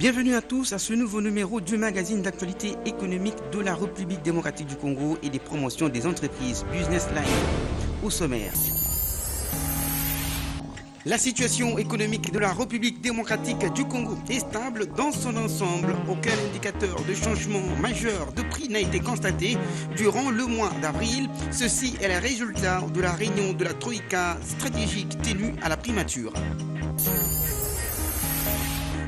Bienvenue à tous à ce nouveau numéro du magazine d'actualité économique de la République démocratique du Congo et des promotions des entreprises Business Line. Au sommaire, la situation économique de la République démocratique du Congo est stable dans son ensemble. Aucun indicateur de changement majeur de prix n'a été constaté durant le mois d'avril. Ceci est le résultat de la réunion de la Troïka stratégique tenue à la primature.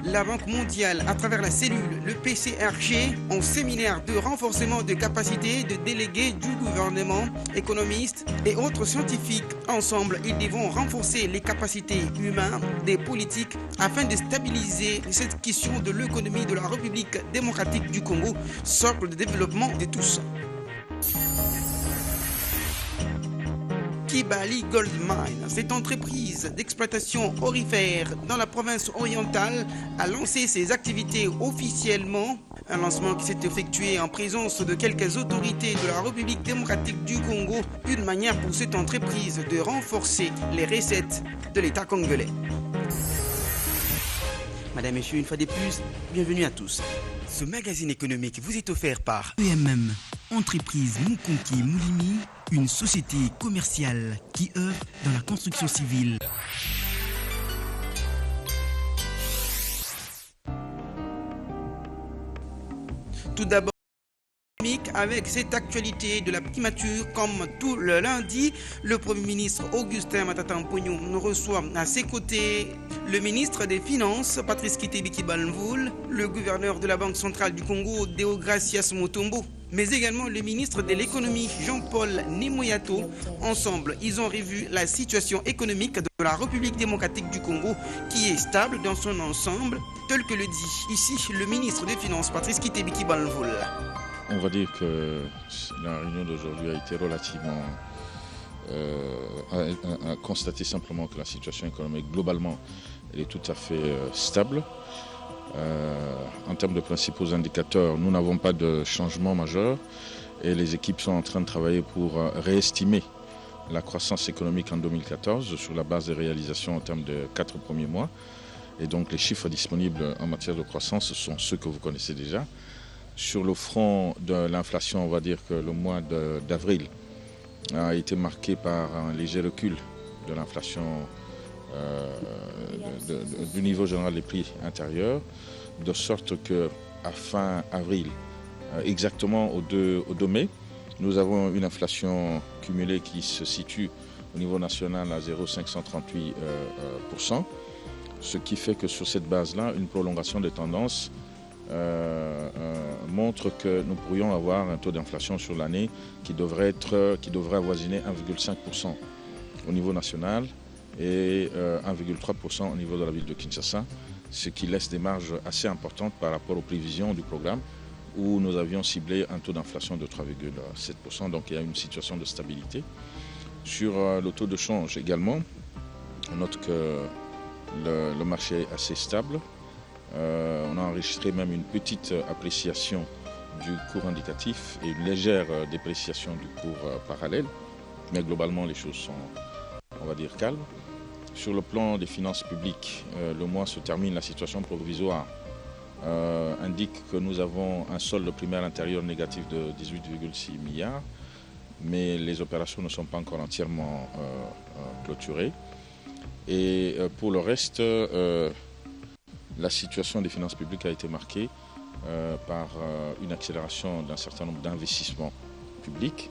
La Banque mondiale, à travers la cellule, le PCRG, en séminaire de renforcement de capacités de délégués du gouvernement, économistes et autres scientifiques. Ensemble, ils devront renforcer les capacités humaines des politiques afin de stabiliser cette question de l'économie de la République démocratique du Congo, socle de développement de tous. Kibali Gold Mine, cette entreprise d'exploitation aurifère dans la province orientale, a lancé ses activités officiellement. Un lancement qui s'est effectué en présence de quelques autorités de la République démocratique du Congo, une manière pour cette entreprise de renforcer les recettes de l'État congolais. Madame, Messieurs, une fois de plus, bienvenue à tous. Ce magazine économique vous est offert par EMM, entreprise Mukonki Moulimi, une société commerciale qui œuvre dans la construction civile. Tout d'abord, avec cette actualité de la primature, comme tout le lundi, le Premier ministre Augustin Matata Mpognon reçoit à ses côtés le ministre des Finances, Patrice Kitebiki Balmvoul, le gouverneur de la Banque centrale du Congo, Deogracias Mutombo, mais également le ministre de l'économie, Jean-Paul Nimoyato. Ensemble, ils ont revu la situation économique de la République démocratique du Congo, qui est stable dans son ensemble, tel que le dit ici le ministre des Finances, Patrice Kitebiki Balmvoul. On va dire que la réunion d'aujourd'hui a été relativement... à constater simplement que la situation économique, globalement, elle est tout à fait stable. En termes de principaux indicateurs, nous n'avons pas de changement majeur et les équipes sont en train de travailler pour réestimer la croissance économique en 2014 sur la base des réalisations en termes de 4 premiers mois. Et donc les chiffres disponibles en matière de croissance sont ceux que vous connaissez déjà. Sur le front de l'inflation, on va dire que le mois d'avril a été marqué par un léger recul de l'inflation du niveau général des prix intérieurs, de sorte qu'à fin avril, exactement au 2 mai, nous avons une inflation cumulée qui se situe au niveau national à 0,538%, ce qui fait que sur cette base-là, une prolongation des tendances montre que nous pourrions avoir un taux d'inflation sur l'année qui devrait avoisiner 1,5% au niveau national et 1,3% au niveau de la ville de Kinshasa, ce qui laisse des marges assez importantes par rapport aux prévisions du programme où nous avions ciblé un taux d'inflation de 3,7%, donc il y a une situation de stabilité. Sur le taux de change également, on note que le marché est assez stable. On a enregistré même une petite appréciation du cours indicatif et une légère dépréciation du cours parallèle. Mais globalement, les choses sont, on va dire, calmes. Sur le plan des finances publiques, le mois se termine, la situation provisoire indique que nous avons un solde primaire intérieur négatif de 18,6 milliards, mais les opérations ne sont pas encore entièrement clôturées. Et pour le reste, la situation des finances publiques a été marquée par une accélération d'un certain nombre d'investissements publics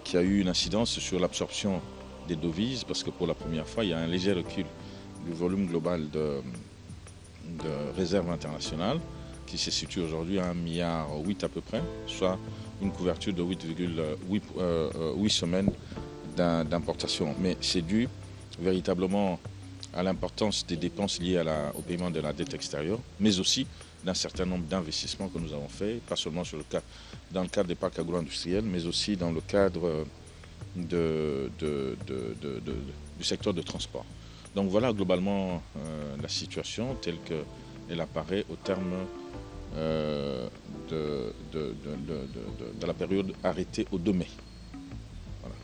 qui a eu une incidence sur l'absorption des devises parce que pour la première fois, il y a un léger recul du volume global de réserves internationales qui se situe aujourd'hui à 1,8 milliard à peu près, soit une couverture de 8 semaines d'importation. Mais c'est dû véritablement à l'importance des dépenses liées au paiement de la dette extérieure, mais aussi d'un certain nombre d'investissements que nous avons faits, pas seulement dans le cadre des parcs agro-industriels, mais aussi dans le cadre du secteur de transport. Donc voilà globalement la situation telle qu'elle apparaît au terme de la période arrêtée au 2 mai. Voilà.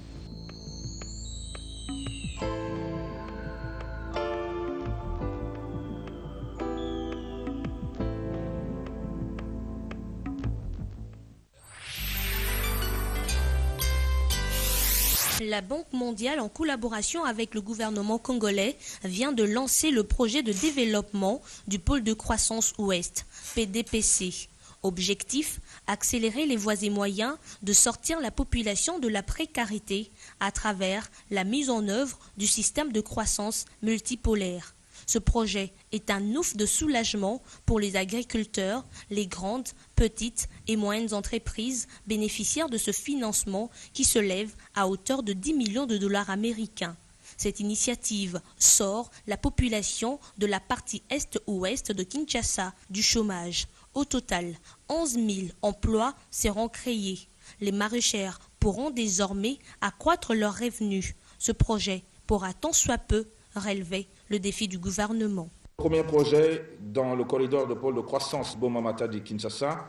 La Banque mondiale, en collaboration avec le gouvernement congolais, vient de lancer le projet de développement du pôle de croissance ouest, PDPC. Objectif, accélérer les voies et moyens de sortir la population de la précarité à travers la mise en œuvre du système de croissance multipolaire. Ce projet est un ouf de soulagement pour les agriculteurs, les grandes, petites et moyennes entreprises bénéficiaires de ce financement qui se lève à hauteur de 10 millions de dollars américains. Cette initiative sort la population de la partie est-ouest de Kinshasa du chômage. Au total, 11 000 emplois seront créés. Les maraîchères pourront désormais accroître leurs revenus. Ce projet pourra tant soit peu relever le défi du gouvernement. Le premier projet dans le corridor de pôle de croissance Boma-Matadi-Kinshasa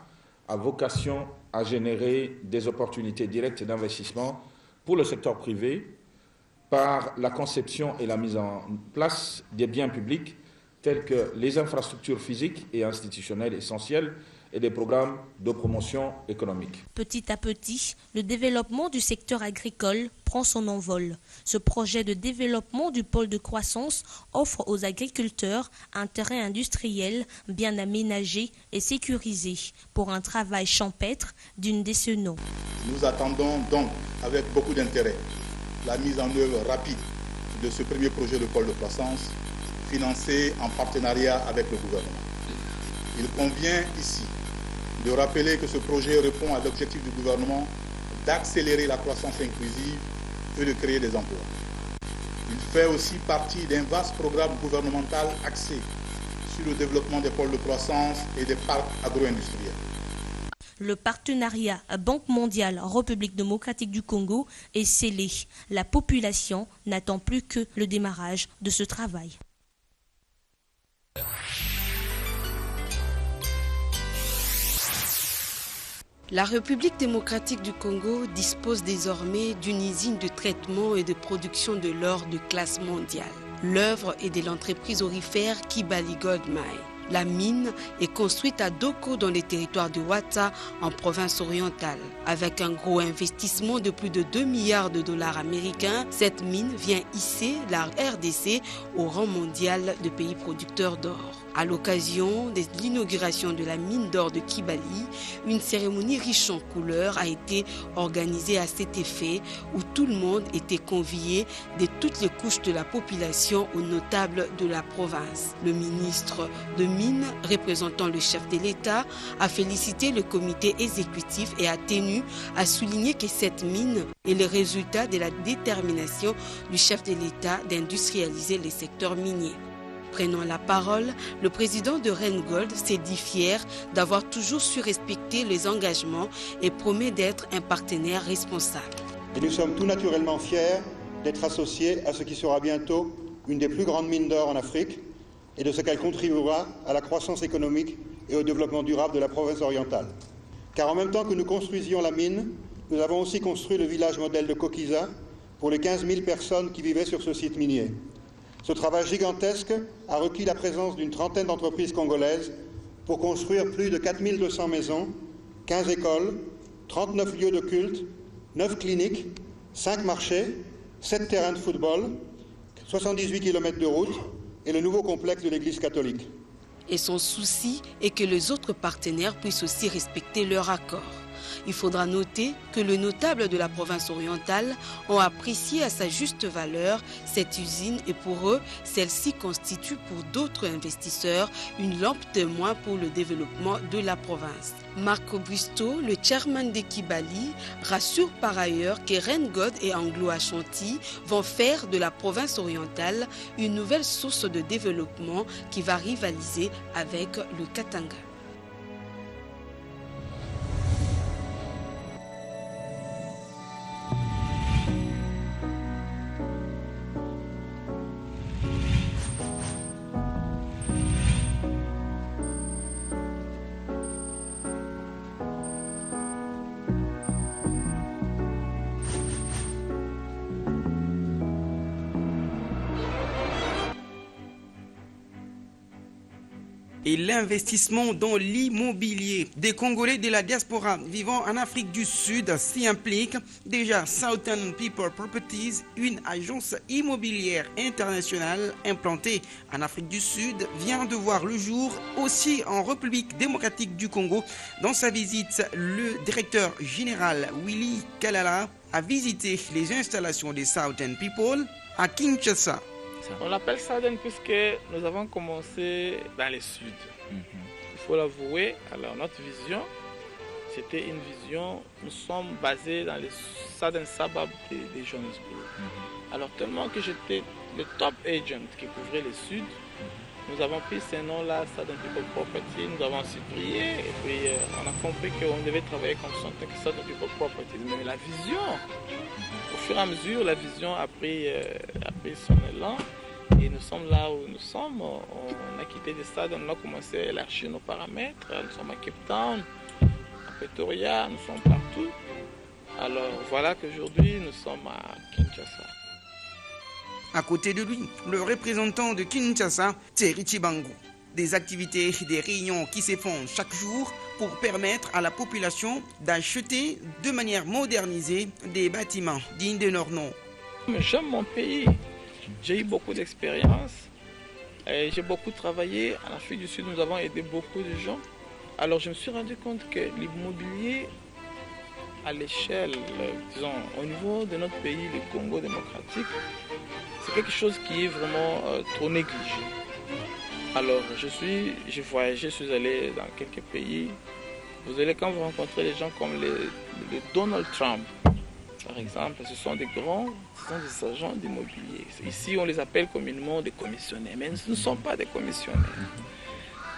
a vocation à générer des opportunités directes d'investissement pour le secteur privé par la conception et la mise en place des biens publics tels que les infrastructures physiques et institutionnelles essentielles et des programmes de promotion économique. Petit à petit, le développement du secteur agricole prend son envol. Ce projet de développement du pôle de croissance offre aux agriculteurs un terrain industriel bien aménagé et sécurisé pour un travail champêtre d'une décennie. Nous attendons donc avec beaucoup d'intérêt la mise en œuvre rapide de ce premier projet de pôle de croissance financé en partenariat avec le gouvernement. Il convient ici de rappeler que ce projet répond à l'objectif du gouvernement d'accélérer la croissance inclusive et de créer des emplois. Il fait aussi partie d'un vaste programme gouvernemental axé sur le développement des pôles de croissance et des parcs agro-industriels. Le partenariat Banque mondiale République démocratique du Congo est scellé. La population n'attend plus que le démarrage de ce travail. La République démocratique du Congo dispose désormais d'une usine de traitement et de production de l'or de classe mondiale. L'œuvre est de l'entreprise aurifère Kibali Gold Mine. La mine est construite à Doko dans les territoires de Ouatta en province orientale. Avec un gros investissement de plus de 2 milliards de dollars américains, cette mine vient hisser la RDC au rang mondial de pays producteurs d'or. À l'occasion de l'inauguration de la mine d'or de Kibali, une cérémonie riche en couleurs a été organisée à cet effet où tout le monde était convié de toutes les couches de la population aux notables de la province. Le ministre de Mines, représentant le chef de l'État, a félicité le comité exécutif et a tenu à souligner que cette mine est le résultat de la détermination du chef de l'État d'industrialiser les secteurs miniers. Prenant la parole, le président de Rengold s'est dit fier d'avoir toujours su respecter les engagements et promet d'être un partenaire responsable. Et nous sommes tout naturellement fiers d'être associés à ce qui sera bientôt une des plus grandes mines d'or en Afrique et de ce qu'elle contribuera à la croissance économique et au développement durable de la province orientale. Car en même temps que nous construisions la mine, nous avons aussi construit le village modèle de Kokiza pour les 15 000 personnes qui vivaient sur ce site minier. Ce travail gigantesque a requis la présence d'une trentaine d'entreprises congolaises pour construire plus de 4 200 maisons, 15 écoles, 39 lieux de culte, 9 cliniques, 5 marchés, 7 terrains de football, 78 km de route et le nouveau complexe de l'église catholique. Et son souci est que les autres partenaires puissent aussi respecter leur accord. Il faudra noter que les notables de la province orientale ont apprécié à sa juste valeur cette usine et pour eux, celle-ci constitue pour d'autres investisseurs une lampe témoin pour le développement de la province. Marco Busto, le chairman de Kibali, rassure par ailleurs que Rengod et Anglo-Ashanti vont faire de la province orientale une nouvelle source de développement qui va rivaliser avec le Katanga. et l'investissement dans l'immobilier. Des Congolais de la diaspora vivant en Afrique du Sud s'y impliquent. Déjà, Southern People Properties, une agence immobilière internationale implantée en Afrique du Sud, vient de voir le jour aussi en République démocratique du Congo. Dans sa visite, le directeur général Willy Kalala a visité les installations des Southern People à Kinshasa. On l'appelle Southern puisque nous avons commencé dans le sud. Il faut l'avouer, alors notre vision, c'était une vision, nous sommes basés dans les Southern Suburbs de Johannesburg. Alors tellement que j'étais le top agent qui couvrait le sud, nous avons pris ce nom-là, Southern People Property, nous avons aussi prié et puis on a compris qu'on devait travailler comme Southern People Property. Mais la vision, au fur et à mesure, la vision a pris son élan et nous sommes là où nous sommes. On a quitté des stades, on a commencé à élargir nos paramètres. Nous sommes à Cape Town, à Pretoria, nous sommes partout. Alors voilà qu'aujourd'hui nous sommes à Kinshasa. À côté de lui, le représentant de Kinshasa, Thierry Chibangu. Des activités, des réunions qui se font chaque jour pour permettre à la population d'acheter de manière modernisée des bâtiments dignes de leur nom. J'aime mon pays. J'ai eu beaucoup d'expérience. J'ai beaucoup travaillé. En Afrique du Sud, nous avons aidé beaucoup de gens. Alors je me suis rendu compte que l'immobilier à l'échelle, disons, au niveau de notre pays, le Congo démocratique, c'est quelque chose qui est vraiment trop négligé. Alors, j'ai voyagé, je suis allé dans quelques pays. Vous allez, quand vous rencontrez des gens comme le Donald Trump, par exemple, ce sont des agents d'immobilier. Ici, on les appelle communément des commissionnaires, mais ce ne sont pas des commissionnaires.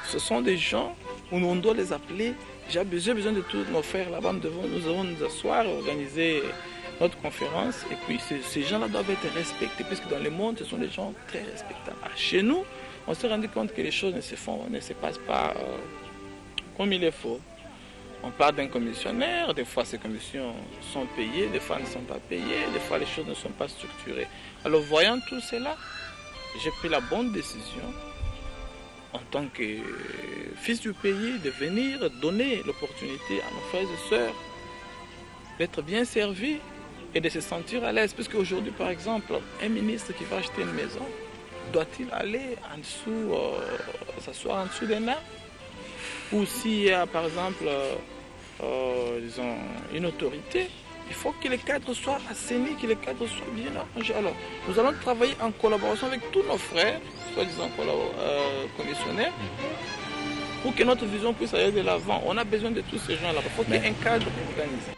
Ce sont des gens où on doit les appeler. J'ai besoin de tous nos frères là-bas, nous devons nous asseoir et organiser notre conférence. Et puis ces gens-là doivent être respectés, puisque dans le monde, ce sont des gens très respectables. Chez nous, on s'est rendu compte que les choses ne se passent pas comme il est faut. On parle d'un commissionnaire, des fois ces commissions sont payées, des fois elles ne sont pas payées, des fois les choses ne sont pas structurées. Alors voyant tout cela, j'ai pris la bonne décision en tant que fils du pays de venir donner l'opportunité à nos frères et sœurs d'être bien servis et de se sentir à l'aise. Parce qu'aujourd'hui, par exemple, un ministre qui va acheter une maison, doit-il aller en dessous, s'asseoir en dessous des nains? Ou s'il y a, par exemple, disons, une autorité, il faut que les cadres soient assainis, que les cadres soient bien arrangés. Alors, nous allons travailler en collaboration avec tous nos frères, soi-disant commissionnaires, pour que notre vision puisse aller de l'avant. On a besoin de tous ces gens-là. Il faut qu'il y ait un cadre organisé.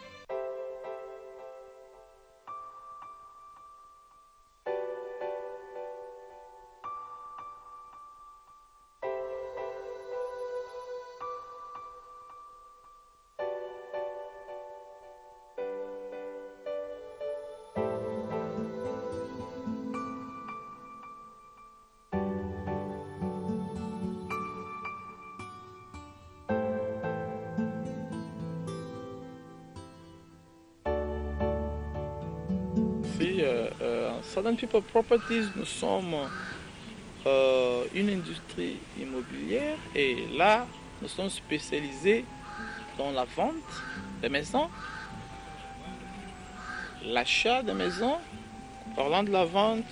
Southern People Properties, nous sommes une industrie immobilière et là, nous sommes spécialisés dans la vente des maisons, l'achat des maisons. Parlant de la vente,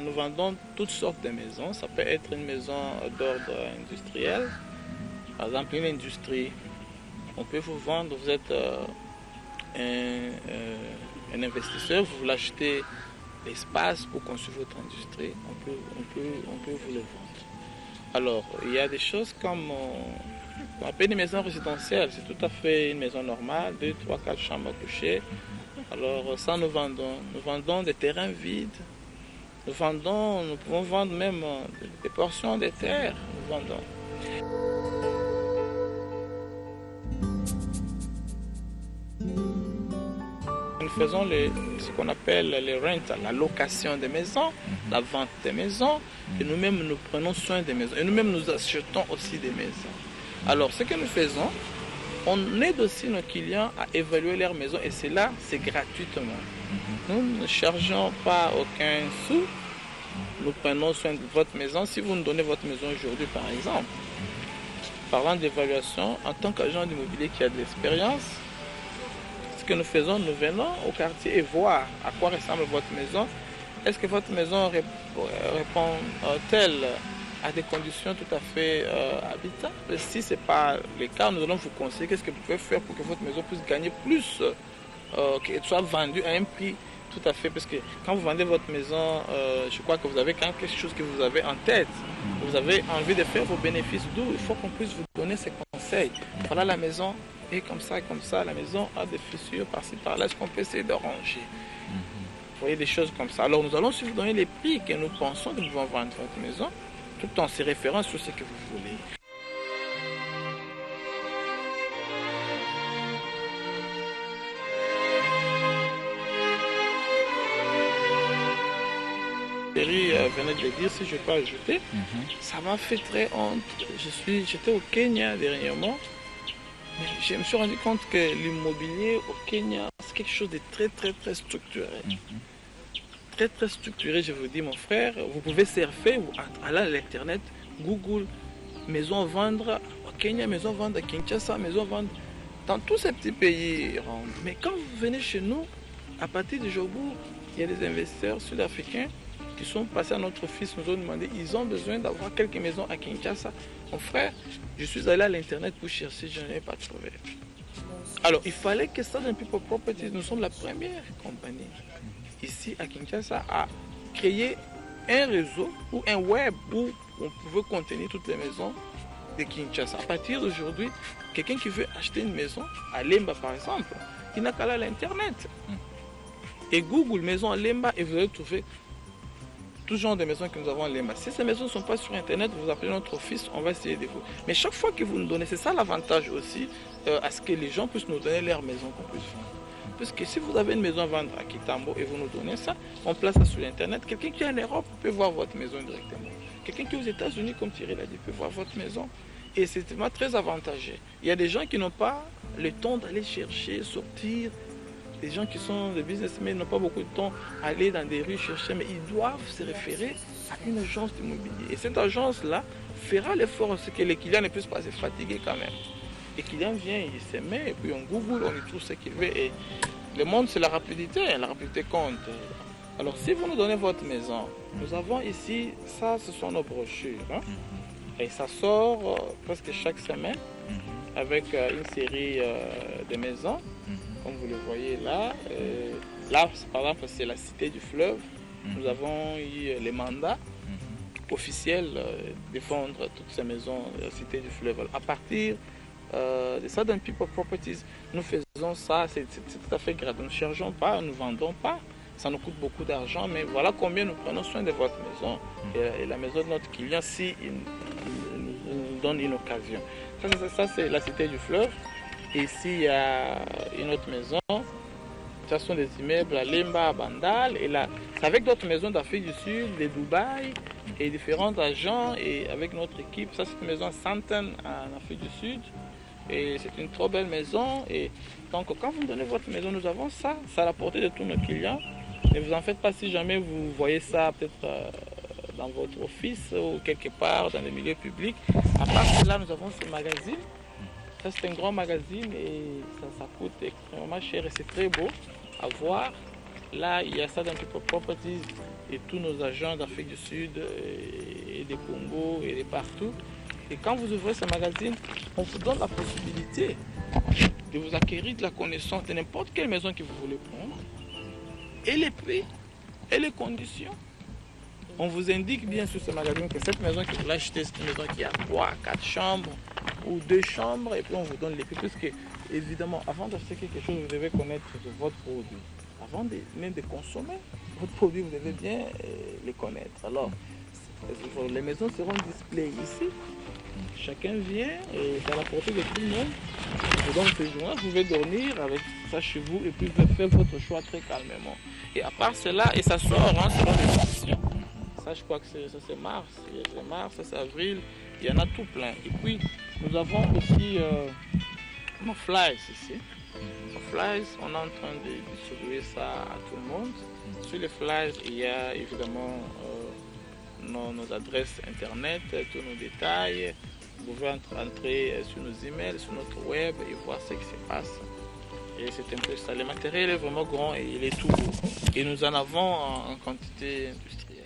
nous vendons toutes sortes de maisons. Ça peut être une maison d'ordre industriel, par exemple une industrie. On peut vous vendre, vous êtes un investisseur, vous voulez acheter l'espace pour construire votre industrie, on peut vous le vendre. Alors, il y a des choses comme on appelle des maisons résidentielles, c'est tout à fait une maison normale, 2, 3, 4 chambres à coucher. Alors, ça nous vendons des terrains vides, nous pouvons vendre même des portions de terre, nous vendons. Nous faisons ce qu'on appelle les rentals, la location des maisons, la vente des maisons, et nous-mêmes nous prenons soin des maisons, et nous-mêmes nous achetons aussi des maisons. Alors ce que nous faisons, on aide aussi nos clients à évaluer leur maison, et cela c'est gratuitement. Nous ne chargeons pas aucun sou, nous prenons soin de votre maison. Si vous nous donnez votre maison aujourd'hui par exemple, Parlant d'évaluation, en tant qu'agent d'immobilier qui a de l'expérience, ce que nous faisons, nous venons au quartier et voir à quoi ressemble votre maison. Est-ce que votre maison répond-elle à des conditions tout à fait habitables? Si ce n'est pas le cas, nous allons vous conseiller qu'est-ce que vous pouvez faire pour que votre maison puisse gagner plus, qu'elle soit vendue à un prix tout à fait. Parce que quand vous vendez votre maison, je crois que vous avez quand même quelque chose que vous avez en tête. Vous avez envie de faire vos bénéfices, d'où il faut qu'on puisse vous donner ces conseils. Voilà, la maison est comme ça, la maison a des fissures par-ci, par-là, est-ce qu'on peut essayer de ranger? Vous voyez, des choses comme ça. Alors nous allons aussi vous donner les prix que nous pensons que nous pouvons vendre votre maison, tout en se référant sur ce que vous voulez. Thierry venait de le dire, si je peux ajouter, ça m'a fait très honte. J'étais au Kenya dernièrement, mais je me suis rendu compte que l'immobilier au Kenya, c'est quelque chose de très structuré. Très structuré, je vous dis, mon frère. Vous pouvez surfer ou aller à l'internet, Google, maison vendre au Kenya, maison vendre à Kinshasa, maison vendre dans tous ces petits pays. Mais quand vous venez chez nous, à partir du Jobourg, il y a des investisseurs sud-africains qui sont passés à notre office, nous ont demandé, ils ont besoin d'avoir quelques maisons à Kinshasa. Mon frère, je suis allé à l'internet pour chercher, je n'ai pas trouvé. Alors, il fallait que Southern People Properties, nous sommes la première compagnie ici à Kinshasa à créer un réseau ou un web où on pouvait contenir toutes les maisons de Kinshasa. À partir d'aujourd'hui, quelqu'un qui veut acheter une maison à Lemba par exemple, il n'a qu'à aller à l'internet. Et Google maison à Lemba et vous allez trouver tout genre de maisons que nous avons à Lemba. Si ces maisons ne sont pas sur internet, vous appelez notre office, on va essayer de vous. Mais chaque fois que vous nous donnez, c'est ça l'avantage aussi, à ce que les gens puissent nous donner leur maison qu'on puisse vendre. Parce que si vous avez une maison à vendre à Kitambo et vous nous donnez ça, on place ça sur internet. Quelqu'un qui est en Europe peut voir votre maison directement. Quelqu'un qui est aux États-Unis, comme Thierry l'a dit, peut voir votre maison. Et c'est vraiment très avantageux. Il y a des gens qui n'ont pas le temps d'aller chercher, sortir. Des gens qui sont des businessmen n'ont pas beaucoup de temps à aller dans des rues chercher, mais ils doivent se référer à une agence d'immobilier. Et cette agence-là fera l'effort aussi que les clients ne puissent pas se fatiguer quand même. Les clients viennent, ils se mettent, et puis on Google, on y trouve ce qu'ils veulent. Et le monde, c'est la rapidité compte. Alors si vous nous donnez votre maison, nous avons ici, ça ce sont nos brochures. Hein? Et ça sort presque chaque semaine avec une série de maisons. Comme vous le voyez là, là par exemple c'est la Cité du Fleuve. Nous avons eu les mandats officiels de vendre toutes ces maisons de la Cité du Fleuve. À partir de Southern People Properties, nous faisons ça, c'est tout à fait gratuit. Nous ne chargeons pas, nous ne vendons pas, ça nous coûte beaucoup d'argent, mais voilà combien nous prenons soin de votre maison et la maison de notre client si il nous donne une occasion. Ça c'est la Cité du Fleuve. Et ici, il y a une autre maison. Ce sont des immeubles à Lemba, à Bandal. Et là, c'est avec d'autres maisons d'Afrique du Sud, de Dubaï, et différents agents. Et avec notre équipe, ça c'est une maison à Santen, en Afrique du Sud. Et c'est une trop belle maison. Et donc, quand vous me donnez votre maison, nous avons ça. C'est à la portée de tous nos clients. Ne vous en faites pas si jamais vous voyez ça peut-être dans votre office ou quelque part dans les milieux publics. À part cela, nous avons ce magazine. Ça c'est un grand magazine et ça coûte extrêmement cher et c'est très beau à voir. Là il y a ça dans People Properties et tous nos agents d'Afrique du Sud et des Congo et de partout. Et quand vous ouvrez ce magazine, on vous donne la possibilité de vous acquérir de la connaissance de n'importe quelle maison que vous voulez prendre. Et les prix et les conditions. On vous indique bien sur ce magazine que cette maison que vous achetez, c'est une maison qui a 3, 4 chambres ou 2 chambres et puis on vous donne les prix. Parce que, évidemment, avant d'acheter quelque chose, vous devez connaître votre produit. Avant même de consommer votre produit, vous devez bien les connaître. Alors, les maisons seront display ici. Chacun vient et c'est à la portée de tout le monde. Et donc, ce jour-là, vous pouvez dormir avec ça chez vous et puis vous pouvez faire votre choix très calmement. Et à part cela, et ça sort selon les conditions. Ça, je crois que c'est mars, c'est mars, c'est avril, il y en a tout plein. Et puis, nous avons aussi nos flyers ici. Nos flyers, on est en train de distribuer ça à tout le monde. Sur les flyers, il y a évidemment nos adresses internet, tous nos détails, Vous pouvez entrer sur nos emails, sur notre web et voir ce qui se passe. Et c'est un peu ça. Le matériel est vraiment grand et il est tout beau. Et nous en avons en quantité industrielle.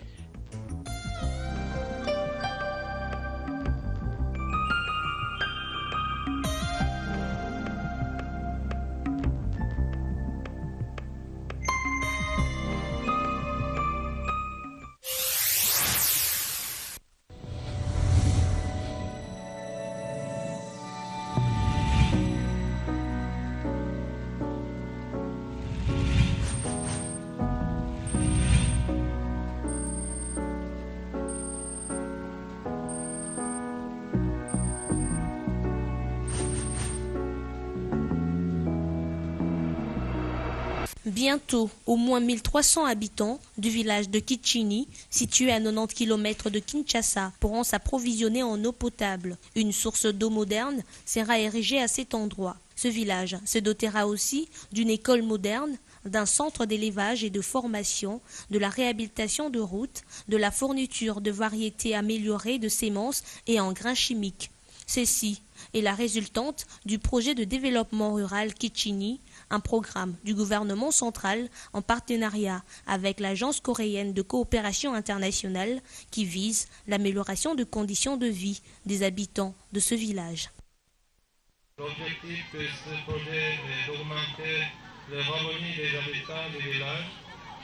Bientôt, au moins 1300 habitants du village de Kichini, situé à 90 km de Kinshasa, pourront s'approvisionner en eau potable. Une source d'eau moderne sera érigée à cet endroit. Ce village se dotera aussi d'une école moderne, d'un centre d'élevage et de formation, de la réhabilitation de routes, de la fourniture de variétés améliorées de semences et engrais chimiques. Ceci est la résultante du projet de développement rural Kichini, un programme du gouvernement central en partenariat avec l'Agence coréenne de coopération internationale qui vise l'amélioration de conditions de vie des habitants de ce village. L'objectif de ce projet est d'augmenter le revenu des habitants du village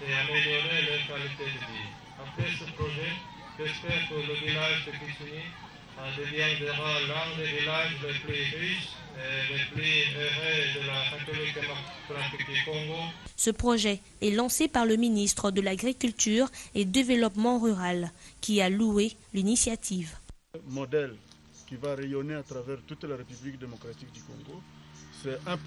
et améliorer leur qualité de vie. Après ce projet, j'espère que le village de Kichini deviendra l'un des villages les plus riches et les plus heureux de la République démocratique du Congo. Ce projet est lancé par le ministre de l'Agriculture et Développement rural qui a loué l'initiative. Modèle qui va rayonner à travers toute la République démocratique du Congo, c'est un